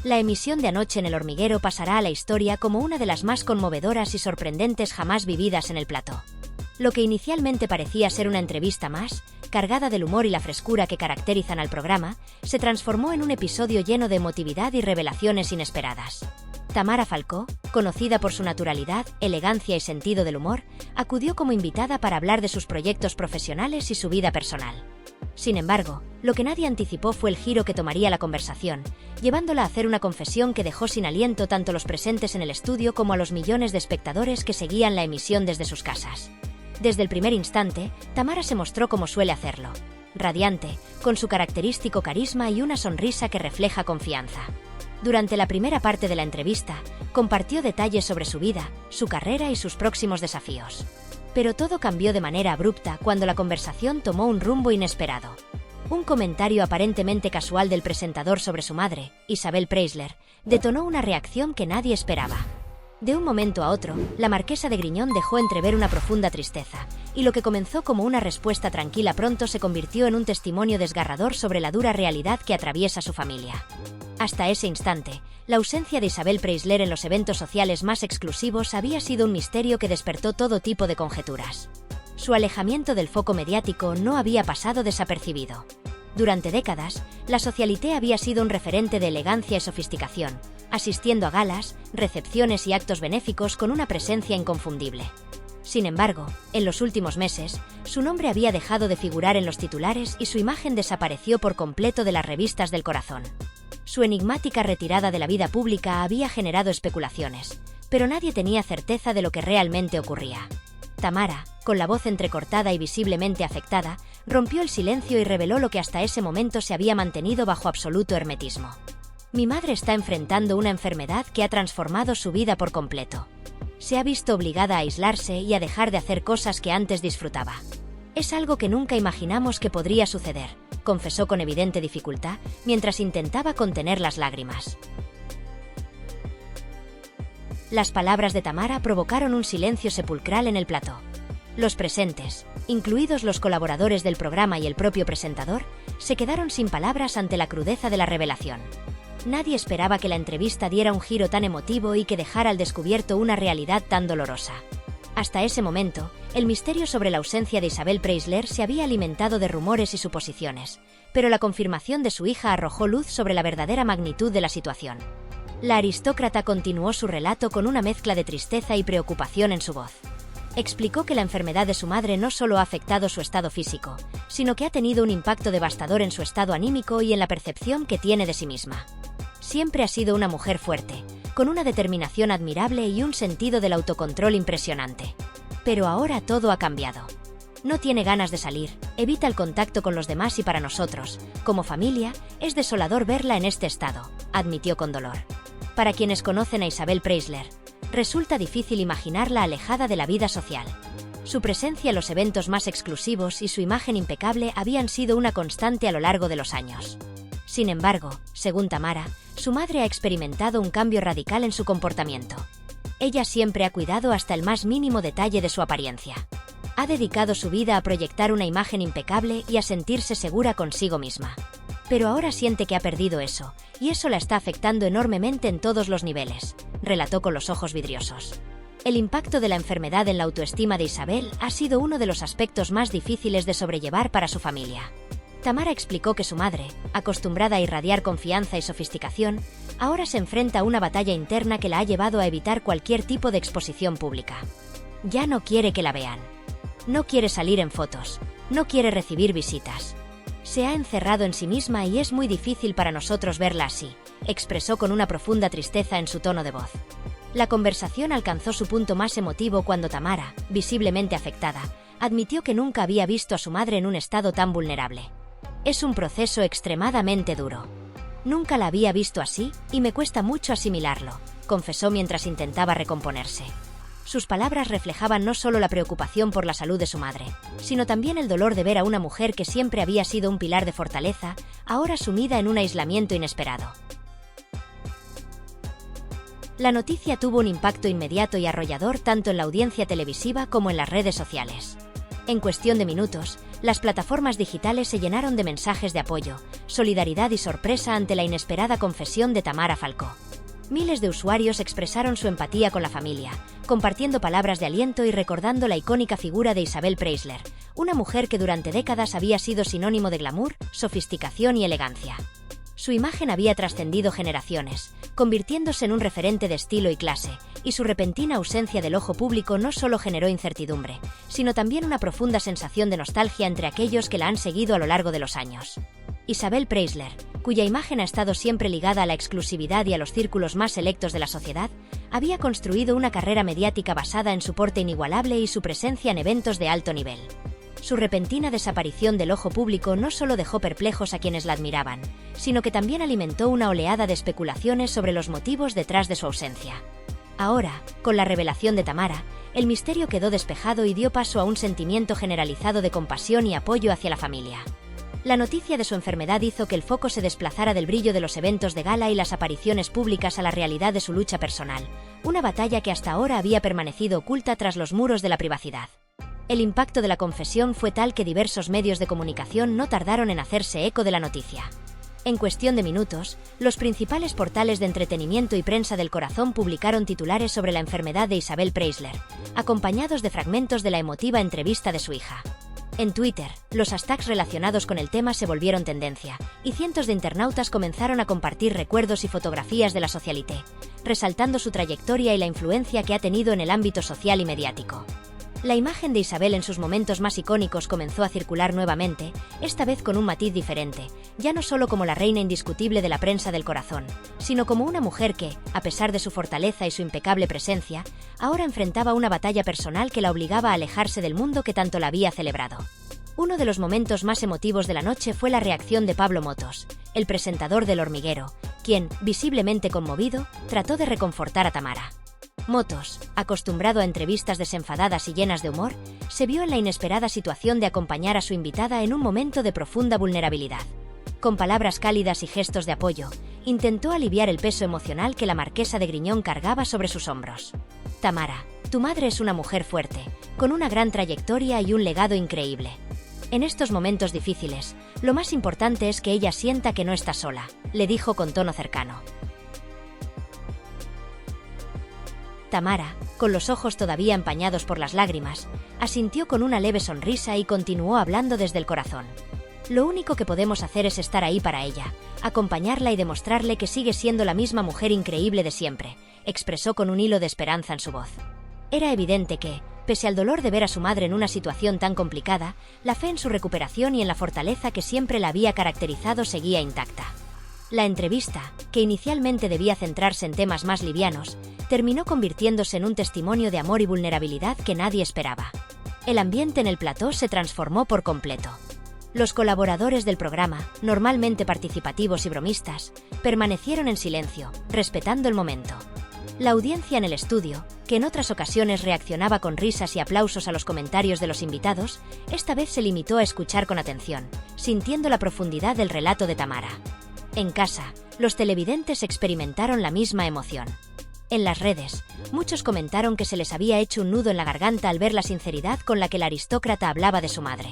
La emisión de anoche en El Hormiguero pasará a la historia como una de las más conmovedoras y sorprendentes jamás vividas en el plató. Lo que inicialmente parecía ser una entrevista más, cargada del humor y la frescura que caracterizan al programa, se transformó en un episodio lleno de emotividad y revelaciones inesperadas. Tamara Falcó, conocida por su naturalidad, elegancia y sentido del humor, acudió como invitada para hablar de sus proyectos profesionales y su vida personal. Sin embargo, lo que nadie anticipó fue el giro que tomaría la conversación, llevándola a hacer una confesión que dejó sin aliento tanto a los presentes en el estudio como a los millones de espectadores que seguían la emisión desde sus casas. Desde el primer instante, Tamara se mostró como suele hacerlo, radiante, con su característico carisma y una sonrisa que refleja confianza. Durante la primera parte de la entrevista, compartió detalles sobre su vida, su carrera y sus próximos desafíos. Pero todo cambió de manera abrupta cuando la conversación tomó un rumbo inesperado. Un comentario aparentemente casual del presentador sobre su madre, Isabel Preisler, detonó una reacción que nadie esperaba. De un momento a otro, la marquesa de Griñón dejó entrever una profunda tristeza, y lo que comenzó como una respuesta tranquila pronto se convirtió en un testimonio desgarrador sobre la dura realidad que atraviesa su familia. Hasta ese instante, la ausencia de Isabel Preisler en los eventos sociales más exclusivos había sido un misterio que despertó todo tipo de conjeturas. Su alejamiento del foco mediático no había pasado desapercibido. Durante décadas, la socialité había sido un referente de elegancia y sofisticación, asistiendo a galas, recepciones y actos benéficos con una presencia inconfundible. Sin embargo, en los últimos meses, su nombre había dejado de figurar en los titulares y su imagen desapareció por completo de las revistas del corazón. Su enigmática retirada de la vida pública había generado especulaciones, pero nadie tenía certeza de lo que realmente ocurría. Tamara, con la voz entrecortada y visiblemente afectada, rompió el silencio y reveló lo que hasta ese momento se había mantenido bajo absoluto hermetismo. Mi madre está enfrentando una enfermedad que ha transformado su vida por completo. Se ha visto obligada a aislarse y a dejar de hacer cosas que antes disfrutaba. Es algo que nunca imaginamos que podría suceder, confesó con evidente dificultad, mientras intentaba contener las lágrimas. Las palabras de Tamara provocaron un silencio sepulcral en el plató. Los presentes, incluidos los colaboradores del programa y el propio presentador, se quedaron sin palabras ante la crudeza de la revelación. Nadie esperaba que la entrevista diera un giro tan emotivo y que dejara al descubierto una realidad tan dolorosa. Hasta ese momento, el misterio sobre la ausencia de Isabel Preisler se había alimentado de rumores y suposiciones, pero la confirmación de su hija arrojó luz sobre la verdadera magnitud de la situación. La aristócrata continuó su relato con una mezcla de tristeza y preocupación en su voz. Explicó que la enfermedad de su madre no solo ha afectado su estado físico, sino que ha tenido un impacto devastador en su estado anímico y en la percepción que tiene de sí misma. Siempre ha sido una mujer fuerte, con una determinación admirable y un sentido del autocontrol impresionante. Pero ahora todo ha cambiado. No tiene ganas de salir, evita el contacto con los demás y para nosotros, como familia, es desolador verla en este estado, admitió con dolor. Para quienes conocen a Isabel Preisler, resulta difícil imaginarla alejada de la vida social. Su presencia en los eventos más exclusivos y su imagen impecable habían sido una constante a lo largo de los años. Sin embargo, según Tamara, su madre ha experimentado un cambio radical en su comportamiento. Ella siempre ha cuidado hasta el más mínimo detalle de su apariencia. Ha dedicado su vida a proyectar una imagen impecable y a sentirse segura consigo misma. Pero ahora siente que ha perdido eso, y eso la está afectando enormemente en todos los niveles, relató con los ojos vidriosos. El impacto de la enfermedad en la autoestima de Isabel ha sido uno de los aspectos más difíciles de sobrellevar para su familia. Tamara explicó que su madre, acostumbrada a irradiar confianza y sofisticación, ahora se enfrenta a una batalla interna que la ha llevado a evitar cualquier tipo de exposición pública. Ya no quiere que la vean. No quiere salir en fotos. No quiere recibir visitas. Se ha encerrado en sí misma y es muy difícil para nosotros verla así, expresó con una profunda tristeza en su tono de voz. La conversación alcanzó su punto más emotivo cuando Tamara, visiblemente afectada, admitió que nunca había visto a su madre en un estado tan vulnerable. Es un proceso extremadamente duro. Nunca la había visto así y me cuesta mucho asimilarlo, confesó mientras intentaba recomponerse. Sus palabras reflejaban no solo la preocupación por la salud de su madre, sino también el dolor de ver a una mujer que siempre había sido un pilar de fortaleza, ahora sumida en un aislamiento inesperado. La noticia tuvo un impacto inmediato y arrollador tanto en la audiencia televisiva como en las redes sociales. En cuestión de minutos, las plataformas digitales se llenaron de mensajes de apoyo, solidaridad y sorpresa ante la inesperada confesión de Tamara Falcó. Miles de usuarios expresaron su empatía con la familia, compartiendo palabras de aliento y recordando la icónica figura de Isabel Preisler, una mujer que durante décadas había sido sinónimo de glamour, sofisticación y elegancia. Su imagen había trascendido generaciones, convirtiéndose en un referente de estilo y clase, y su repentina ausencia del ojo público no solo generó incertidumbre, sino también una profunda sensación de nostalgia entre aquellos que la han seguido a lo largo de los años. Isabel Preisler, cuya imagen ha estado siempre ligada a la exclusividad y a los círculos más selectos de la sociedad, había construido una carrera mediática basada en su porte inigualable y su presencia en eventos de alto nivel. Su repentina desaparición del ojo público no solo dejó perplejos a quienes la admiraban, sino que también alimentó una oleada de especulaciones sobre los motivos detrás de su ausencia. Ahora, con la revelación de Tamara, el misterio quedó despejado y dio paso a un sentimiento generalizado de compasión y apoyo hacia la familia. La noticia de su enfermedad hizo que el foco se desplazara del brillo de los eventos de gala y las apariciones públicas a la realidad de su lucha personal, una batalla que hasta ahora había permanecido oculta tras los muros de la privacidad. El impacto de la confesión fue tal que diversos medios de comunicación no tardaron en hacerse eco de la noticia. En cuestión de minutos, los principales portales de entretenimiento y prensa del corazón publicaron titulares sobre la enfermedad de Isabel Preisler, acompañados de fragmentos de la emotiva entrevista de su hija. En Twitter, los hashtags relacionados con el tema se volvieron tendencia, y cientos de internautas comenzaron a compartir recuerdos y fotografías de la socialité, resaltando su trayectoria y la influencia que ha tenido en el ámbito social y mediático. La imagen de Isabel en sus momentos más icónicos comenzó a circular nuevamente, esta vez con un matiz diferente, ya no solo como la reina indiscutible de la prensa del corazón, sino como una mujer que, a pesar de su fortaleza y su impecable presencia, ahora enfrentaba una batalla personal que la obligaba a alejarse del mundo que tanto la había celebrado. Uno de los momentos más emotivos de la noche fue la reacción de Pablo Motos, el presentador del Hormiguero, quien, visiblemente conmovido, trató de reconfortar a Tamara. Motos, acostumbrado a entrevistas desenfadadas y llenas de humor, se vio en la inesperada situación de acompañar a su invitada en un momento de profunda vulnerabilidad. Con palabras cálidas y gestos de apoyo, intentó aliviar el peso emocional que la marquesa de Griñón cargaba sobre sus hombros. Tamara, tu madre es una mujer fuerte, con una gran trayectoria y un legado increíble. En estos momentos difíciles, lo más importante es que ella sienta que no está sola, le dijo con tono cercano. Tamara, con los ojos todavía empañados por las lágrimas, asintió con una leve sonrisa y continuó hablando desde el corazón. Lo único que podemos hacer es estar ahí para ella, acompañarla y demostrarle que sigue siendo la misma mujer increíble de siempre, expresó con un hilo de esperanza en su voz. Era evidente que, pese al dolor de ver a su madre en una situación tan complicada, la fe en su recuperación y en la fortaleza que siempre la había caracterizado seguía intacta. La entrevista, que inicialmente debía centrarse en temas más livianos, terminó convirtiéndose en un testimonio de amor y vulnerabilidad que nadie esperaba. El ambiente en el plató se transformó por completo. Los colaboradores del programa, normalmente participativos y bromistas, permanecieron en silencio, respetando el momento. La audiencia en el estudio, que en otras ocasiones reaccionaba con risas y aplausos a los comentarios de los invitados, esta vez se limitó a escuchar con atención, sintiendo la profundidad del relato de Tamara. En casa, los televidentes experimentaron la misma emoción. En las redes, muchos comentaron que se les había hecho un nudo en la garganta al ver la sinceridad con la que la aristócrata hablaba de su madre.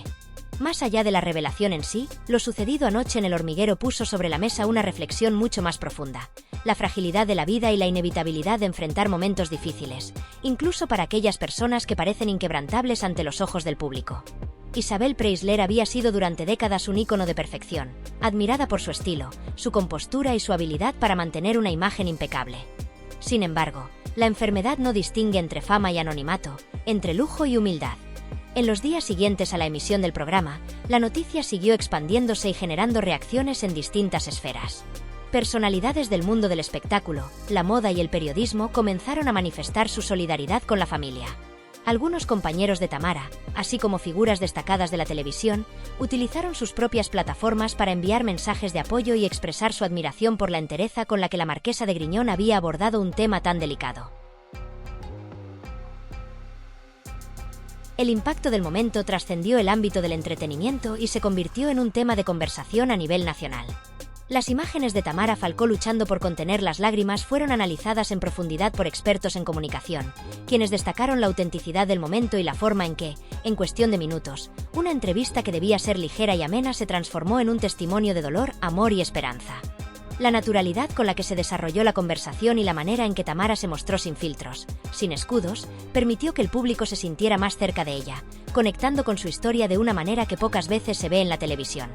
Más allá de la revelación en sí, lo sucedido anoche en el Hormiguero puso sobre la mesa una reflexión mucho más profunda: la fragilidad de la vida y la inevitabilidad de enfrentar momentos difíciles, incluso para aquellas personas que parecen inquebrantables ante los ojos del público. Isabel Preisler había sido durante décadas un ícono de perfección, admirada por su estilo, su compostura y su habilidad para mantener una imagen impecable. Sin embargo, la enfermedad no distingue entre fama y anonimato, entre lujo y humildad. En los días siguientes a la emisión del programa, la noticia siguió expandiéndose y generando reacciones en distintas esferas. Personalidades del mundo del espectáculo, la moda y el periodismo comenzaron a manifestar su solidaridad con la familia. Algunos compañeros de Tamara, así como figuras destacadas de la televisión, utilizaron sus propias plataformas para enviar mensajes de apoyo y expresar su admiración por la entereza con la que la marquesa de Griñón había abordado un tema tan delicado. El impacto del momento trascendió el ámbito del entretenimiento y se convirtió en un tema de conversación a nivel nacional. Las imágenes de Tamara Falcó luchando por contener las lágrimas fueron analizadas en profundidad por expertos en comunicación, quienes destacaron la autenticidad del momento y la forma en que, en cuestión de minutos, una entrevista que debía ser ligera y amena se transformó en un testimonio de dolor, amor y esperanza. La naturalidad con la que se desarrolló la conversación y la manera en que Tamara se mostró sin filtros, sin escudos, permitió que el público se sintiera más cerca de ella, conectando con su historia de una manera que pocas veces se ve en la televisión.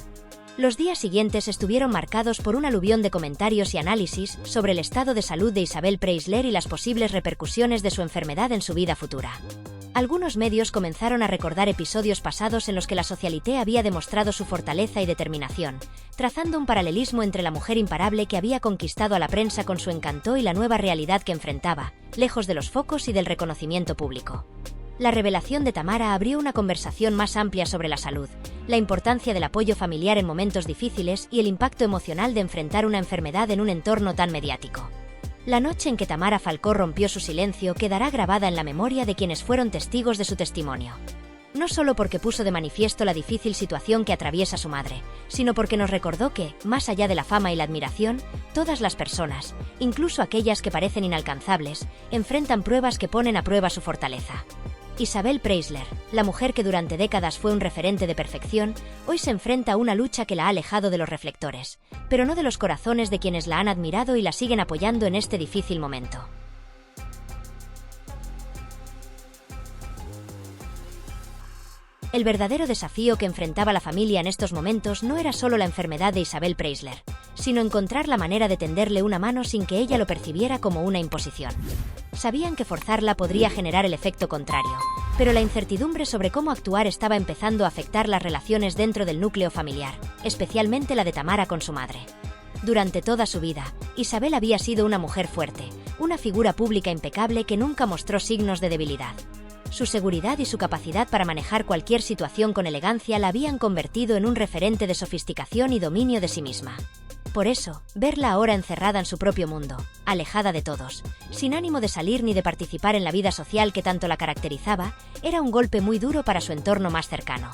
Los días siguientes estuvieron marcados por un aluvión de comentarios y análisis sobre el estado de salud de Isabel Preisler y las posibles repercusiones de su enfermedad en su vida futura. Algunos medios comenzaron a recordar episodios pasados en los que la socialité había demostrado su fortaleza y determinación, trazando un paralelismo entre la mujer imparable que había conquistado a la prensa con su encanto y la nueva realidad que enfrentaba, lejos de los focos y del reconocimiento público. La revelación de Tamara abrió una conversación más amplia sobre la salud, la importancia del apoyo familiar en momentos difíciles y el impacto emocional de enfrentar una enfermedad en un entorno tan mediático. La noche en que Tamara Falcó rompió su silencio quedará grabada en la memoria de quienes fueron testigos de su testimonio. No solo porque puso de manifiesto la difícil situación que atraviesa su madre, sino porque nos recordó que, más allá de la fama y la admiración, todas las personas, incluso aquellas que parecen inalcanzables, enfrentan pruebas que ponen a prueba su fortaleza. Isabel Preisler, la mujer que durante décadas fue un referente de perfección, hoy se enfrenta a una lucha que la ha alejado de los reflectores, pero no de los corazones de quienes la han admirado y la siguen apoyando en este difícil momento. El verdadero desafío que enfrentaba la familia en estos momentos no era solo la enfermedad de Isabel Preisler, sino encontrar la manera de tenderle una mano sin que ella lo percibiera como una imposición. Sabían que forzarla podría generar el efecto contrario, pero la incertidumbre sobre cómo actuar estaba empezando a afectar las relaciones dentro del núcleo familiar, especialmente la de Tamara con su madre. Durante toda su vida, Isabel había sido una mujer fuerte, una figura pública impecable que nunca mostró signos de debilidad. Su seguridad y su capacidad para manejar cualquier situación con elegancia la habían convertido en un referente de sofisticación y dominio de sí misma. Por eso, verla ahora encerrada en su propio mundo, alejada de todos, sin ánimo de salir ni de participar en la vida social que tanto la caracterizaba, era un golpe muy duro para su entorno más cercano.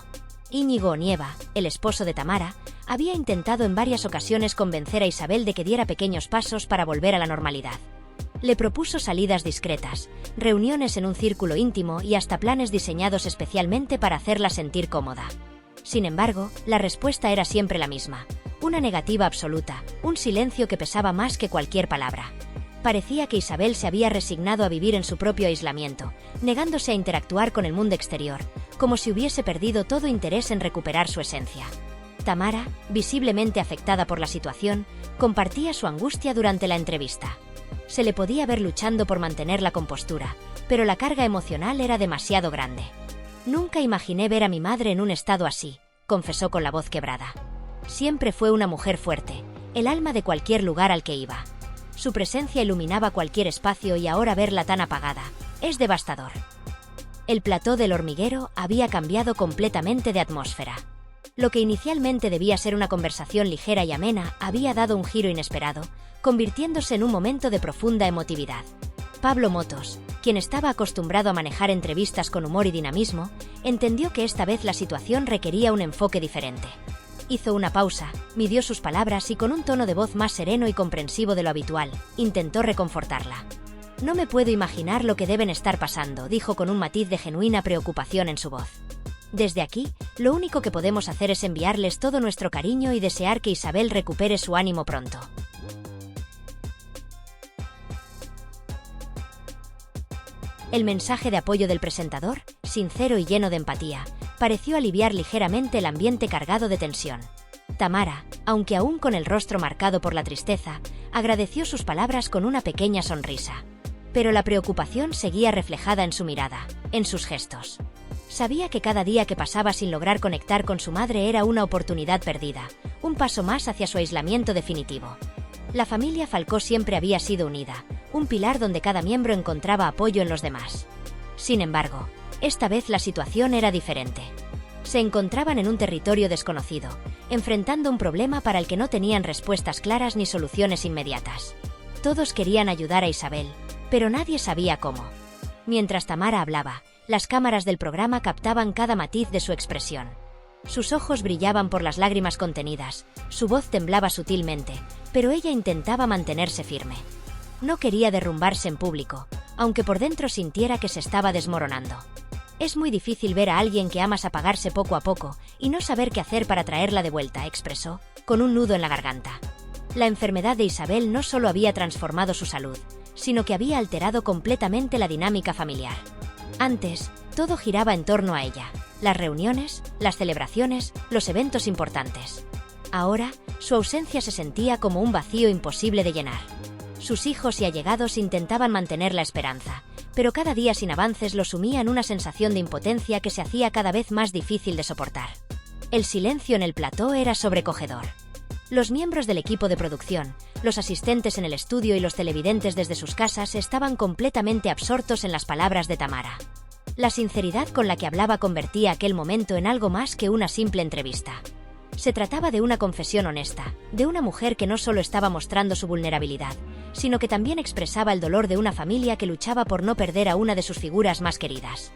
Íñigo Onieva, el esposo de Tamara, había intentado en varias ocasiones convencer a Isabel de que diera pequeños pasos para volver a la normalidad. Le propuso salidas discretas, reuniones en un círculo íntimo y hasta planes diseñados especialmente para hacerla sentir cómoda. Sin embargo, la respuesta era siempre la misma: una negativa absoluta, un silencio que pesaba más que cualquier palabra. Parecía que Isabel se había resignado a vivir en su propio aislamiento, negándose a interactuar con el mundo exterior, como si hubiese perdido todo interés en recuperar su esencia. Tamara, visiblemente afectada por la situación, compartía su angustia durante la entrevista. Se le podía ver luchando por mantener la compostura, pero la carga emocional era demasiado grande. «Nunca imaginé ver a mi madre en un estado así», confesó con la voz quebrada. Siempre fue una mujer fuerte, el alma de cualquier lugar al que iba. Su presencia iluminaba cualquier espacio y ahora verla tan apagada es devastador. El plató del Hormiguero había cambiado completamente de atmósfera. Lo que inicialmente debía ser una conversación ligera y amena había dado un giro inesperado, convirtiéndose en un momento de profunda emotividad. Pablo Motos, quien estaba acostumbrado a manejar entrevistas con humor y dinamismo, entendió que esta vez la situación requería un enfoque diferente. Hizo una pausa, midió sus palabras y con un tono de voz más sereno y comprensivo de lo habitual, intentó reconfortarla. «No me puedo imaginar lo que deben estar pasando», dijo con un matiz de genuina preocupación en su voz. «Desde aquí, lo único que podemos hacer es enviarles todo nuestro cariño y desear que Isabel recupere su ánimo pronto». El mensaje de apoyo del presentador, sincero y lleno de empatía, pareció aliviar ligeramente el ambiente cargado de tensión. Tamara, aunque aún con el rostro marcado por la tristeza, agradeció sus palabras con una pequeña sonrisa. Pero la preocupación seguía reflejada en su mirada, en sus gestos. Sabía que cada día que pasaba sin lograr conectar con su madre era una oportunidad perdida, un paso más hacia su aislamiento definitivo. La familia Falcó siempre había sido unida, un pilar donde cada miembro encontraba apoyo en los demás. Sin embargo, esta vez la situación era diferente. Se encontraban en un territorio desconocido, enfrentando un problema para el que no tenían respuestas claras ni soluciones inmediatas. Todos querían ayudar a Isabel, pero nadie sabía cómo. Mientras Tamara hablaba, las cámaras del programa captaban cada matiz de su expresión. Sus ojos brillaban por las lágrimas contenidas, su voz temblaba sutilmente, pero ella intentaba mantenerse firme. No quería derrumbarse en público, aunque por dentro sintiera que se estaba desmoronando. Es muy difícil ver a alguien que amas apagarse poco a poco y no saber qué hacer para traerla de vuelta, expresó, con un nudo en la garganta. La enfermedad de Isabel no solo había transformado su salud, sino que había alterado completamente la dinámica familiar. Antes, todo giraba en torno a ella: las reuniones, las celebraciones, los eventos importantes. Ahora, su ausencia se sentía como un vacío imposible de llenar. Sus hijos y allegados intentaban mantener la esperanza, pero cada día sin avances lo sumía en una sensación de impotencia que se hacía cada vez más difícil de soportar. El silencio en el plató era sobrecogedor. Los miembros del equipo de producción, los asistentes en el estudio y los televidentes desde sus casas estaban completamente absortos en las palabras de Tamara. La sinceridad con la que hablaba convertía aquel momento en algo más que una simple entrevista. Se trataba de una confesión honesta, de una mujer que no solo estaba mostrando su vulnerabilidad, sino que también expresaba el dolor de una familia que luchaba por no perder a una de sus figuras más queridas.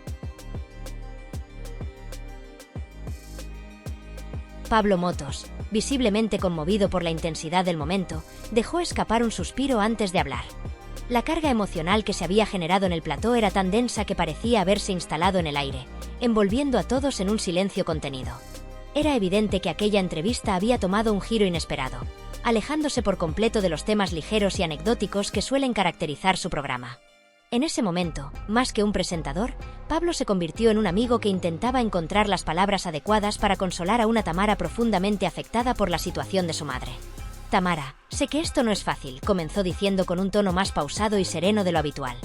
Pablo Motos, visiblemente conmovido por la intensidad del momento, dejó escapar un suspiro antes de hablar. La carga emocional que se había generado en el plató era tan densa que parecía haberse instalado en el aire, envolviendo a todos en un silencio contenido. Era evidente que aquella entrevista había tomado un giro inesperado, alejándose por completo de los temas ligeros y anecdóticos que suelen caracterizar su programa. En ese momento, más que un presentador, Pablo se convirtió en un amigo que intentaba encontrar las palabras adecuadas para consolar a una Tamara profundamente afectada por la situación de su madre. «Tamara, sé que esto no es fácil», comenzó diciendo con un tono más pausado y sereno de lo habitual.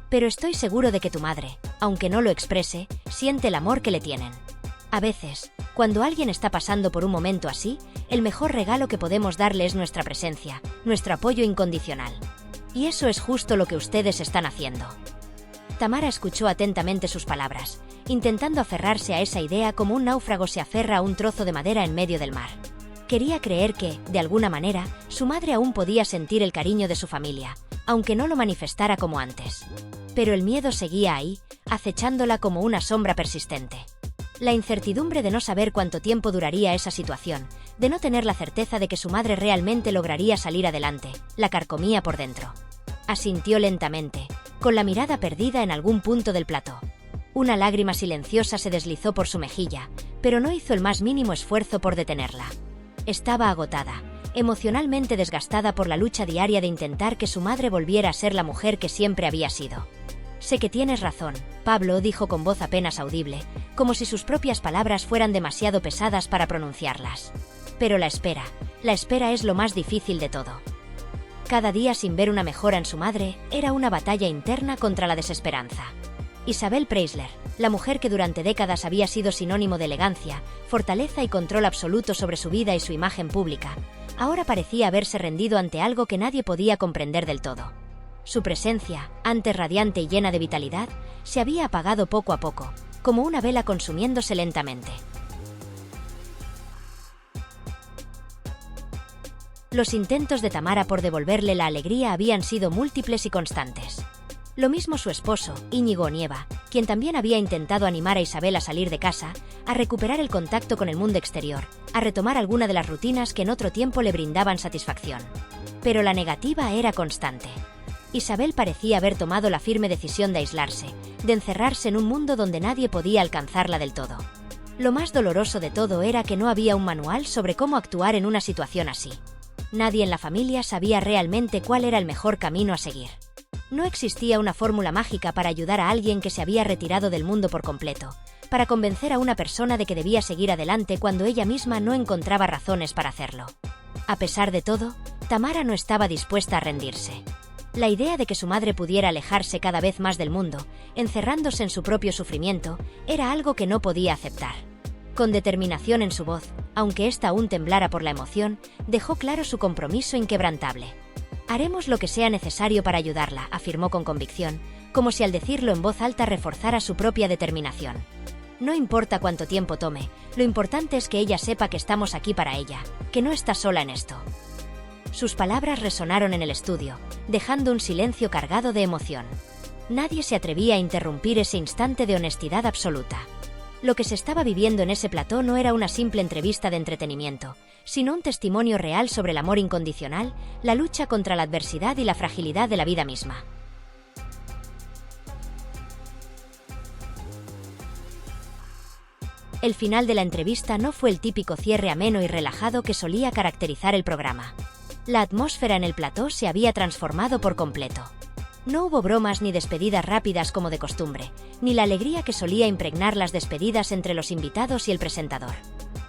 «Pero estoy seguro de que tu madre, aunque no lo exprese, siente el amor que le tienen. A veces, cuando alguien está pasando por un momento así, el mejor regalo que podemos darle es nuestra presencia, nuestro apoyo incondicional. Y eso es justo lo que ustedes están haciendo». Tamara escuchó atentamente sus palabras, intentando aferrarse a esa idea como un náufrago se aferra a un trozo de madera en medio del mar. Quería creer que, de alguna manera, su madre aún podía sentir el cariño de su familia, aunque no lo manifestara como antes. Pero el miedo seguía ahí, acechándola como una sombra persistente. La incertidumbre de no saber cuánto tiempo duraría esa situación, de no tener la certeza de que su madre realmente lograría salir adelante, la carcomía por dentro. Asintió lentamente, con la mirada perdida en algún punto del plató. Una lágrima silenciosa se deslizó por su mejilla, pero no hizo el más mínimo esfuerzo por detenerla. Estaba agotada, emocionalmente desgastada por la lucha diaria de intentar que su madre volviera a ser la mujer que siempre había sido. «Sé que tienes razón», Pablo dijo con voz apenas audible, como si sus propias palabras fueran demasiado pesadas para pronunciarlas. «Pero la espera es lo más difícil de todo». Cada día sin ver una mejora en su madre, era una batalla interna contra la desesperanza. Isabel Preisler, la mujer que durante décadas había sido sinónimo de elegancia, fortaleza y control absoluto sobre su vida y su imagen pública, ahora parecía haberse rendido ante algo que nadie podía comprender del todo. Su presencia, antes radiante y llena de vitalidad, se había apagado poco a poco, como una vela consumiéndose lentamente. Los intentos de Tamara por devolverle la alegría habían sido múltiples y constantes. Lo mismo su esposo, Íñigo Onieva, quien también había intentado animar a Isabel a salir de casa, a recuperar el contacto con el mundo exterior, a retomar alguna de las rutinas que en otro tiempo le brindaban satisfacción. Pero la negativa era constante. Isabel parecía haber tomado la firme decisión de aislarse, de encerrarse en un mundo donde nadie podía alcanzarla del todo. Lo más doloroso de todo era que no había un manual sobre cómo actuar en una situación así. Nadie en la familia sabía realmente cuál era el mejor camino a seguir. No existía una fórmula mágica para ayudar a alguien que se había retirado del mundo por completo, para convencer a una persona de que debía seguir adelante cuando ella misma no encontraba razones para hacerlo. A pesar de todo, Tamara no estaba dispuesta a rendirse. La idea de que su madre pudiera alejarse cada vez más del mundo, encerrándose en su propio sufrimiento, era algo que no podía aceptar. Con determinación en su voz, aunque ésta aún temblara por la emoción, dejó claro su compromiso inquebrantable. «Haremos lo que sea necesario para ayudarla», afirmó con convicción, como si al decirlo en voz alta reforzara su propia determinación. «No importa cuánto tiempo tome, lo importante es que ella sepa que estamos aquí para ella, que no está sola en esto». Sus palabras resonaron en el estudio, dejando un silencio cargado de emoción. Nadie se atrevía a interrumpir ese instante de honestidad absoluta. Lo que se estaba viviendo en ese plató no era una simple entrevista de entretenimiento, sino un testimonio real sobre el amor incondicional, la lucha contra la adversidad y la fragilidad de la vida misma. El final de la entrevista no fue el típico cierre ameno y relajado que solía caracterizar el programa. La atmósfera en el plató se había transformado por completo. No hubo bromas ni despedidas rápidas como de costumbre, ni la alegría que solía impregnar las despedidas entre los invitados y el presentador.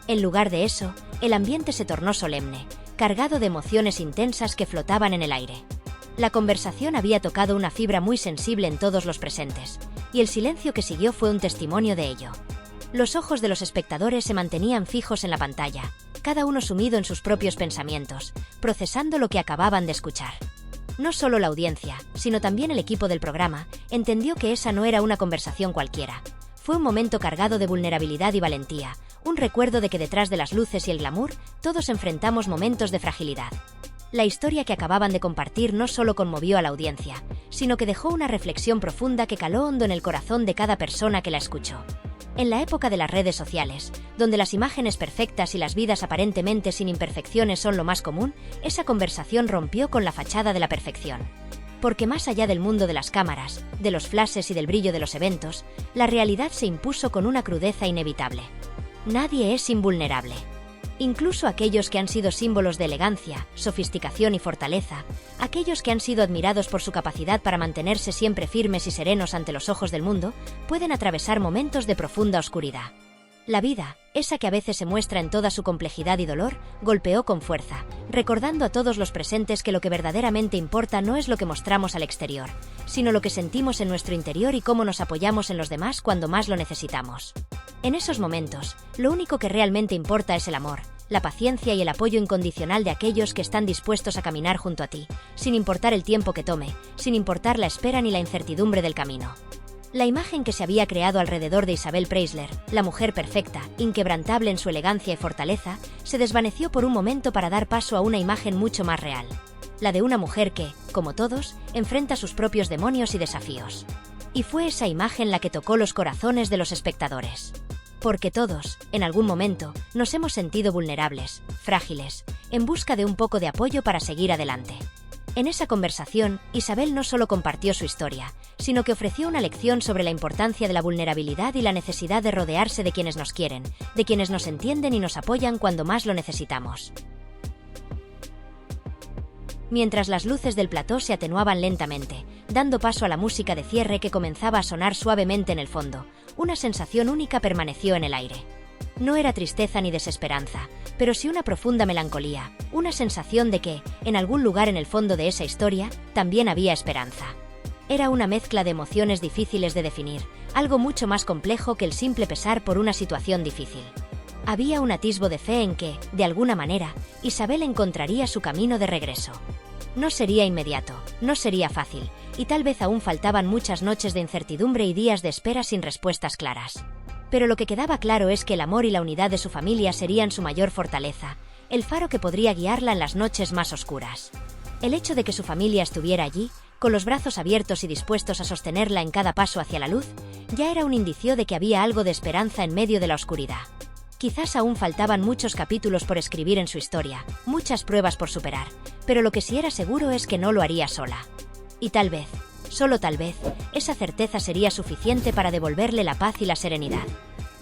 En lugar de eso, el ambiente se tornó solemne, cargado de emociones intensas que flotaban en el aire. La conversación había tocado una fibra muy sensible en todos los presentes, y el silencio que siguió fue un testimonio de ello. Los ojos de los espectadores se mantenían fijos en la pantalla, cada uno sumido en sus propios pensamientos, procesando lo que acababan de escuchar. No solo la audiencia, sino también el equipo del programa, entendió que esa no era una conversación cualquiera. Fue un momento cargado de vulnerabilidad y valentía, un recuerdo de que detrás de las luces y el glamour, todos enfrentamos momentos de fragilidad. La historia que acababan de compartir no solo conmovió a la audiencia, sino que dejó una reflexión profunda que caló hondo en el corazón de cada persona que la escuchó. En la época de las redes sociales, donde las imágenes perfectas y las vidas aparentemente sin imperfecciones son lo más común, esa conversación rompió con la fachada de la perfección. Porque más allá del mundo de las cámaras, de los flashes y del brillo de los eventos, la realidad se impuso con una crudeza inevitable. Nadie es invulnerable. Incluso aquellos que han sido símbolos de elegancia, sofisticación y fortaleza, aquellos que han sido admirados por su capacidad para mantenerse siempre firmes y serenos ante los ojos del mundo, pueden atravesar momentos de profunda oscuridad. La vida, esa que a veces se muestra en toda su complejidad y dolor, golpeó con fuerza, recordando a todos los presentes que lo que verdaderamente importa no es lo que mostramos al exterior, sino lo que sentimos en nuestro interior y cómo nos apoyamos en los demás cuando más lo necesitamos. En esos momentos, lo único que realmente importa es el amor, la paciencia y el apoyo incondicional de aquellos que están dispuestos a caminar junto a ti, sin importar el tiempo que tome, sin importar la espera ni la incertidumbre del camino. La imagen que se había creado alrededor de Isabel Preisler, la mujer perfecta, inquebrantable en su elegancia y fortaleza, se desvaneció por un momento para dar paso a una imagen mucho más real. La de una mujer que, como todos, enfrenta sus propios demonios y desafíos. Y fue esa imagen la que tocó los corazones de los espectadores. Porque todos, en algún momento, nos hemos sentido vulnerables, frágiles, en busca de un poco de apoyo para seguir adelante. En esa conversación, Isabel no solo compartió su historia, sino que ofreció una lección sobre la importancia de la vulnerabilidad y la necesidad de rodearse de quienes nos quieren, de quienes nos entienden y nos apoyan cuando más lo necesitamos. Mientras las luces del plató se atenuaban lentamente, dando paso a la música de cierre que comenzaba a sonar suavemente en el fondo, una sensación única permaneció en el aire. No era tristeza ni desesperanza, pero sí una profunda melancolía, una sensación de que, en algún lugar en el fondo de esa historia, también había esperanza. Era una mezcla de emociones difíciles de definir, algo mucho más complejo que el simple pesar por una situación difícil. Había un atisbo de fe en que, de alguna manera, Isabel encontraría su camino de regreso. No sería inmediato, no sería fácil, y tal vez aún faltaban muchas noches de incertidumbre y días de espera sin respuestas claras. Pero lo que quedaba claro es que el amor y la unidad de su familia serían su mayor fortaleza, el faro que podría guiarla en las noches más oscuras. El hecho de que su familia estuviera allí, con los brazos abiertos y dispuestos a sostenerla en cada paso hacia la luz, ya era un indicio de que había algo de esperanza en medio de la oscuridad. Quizás aún faltaban muchos capítulos por escribir en su historia, muchas pruebas por superar, pero lo que sí era seguro es que no lo haría sola. Y tal vez, solo tal vez, esa certeza sería suficiente para devolverle la paz y la serenidad.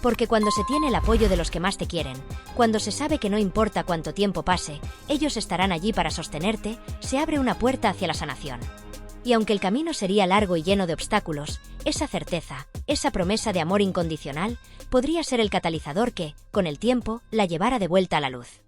Porque cuando se tiene el apoyo de los que más te quieren, cuando se sabe que no importa cuánto tiempo pase, ellos estarán allí para sostenerte, se abre una puerta hacia la sanación. Y aunque el camino sería largo y lleno de obstáculos, esa certeza, esa promesa de amor incondicional, podría ser el catalizador que, con el tiempo, la llevara de vuelta a la luz.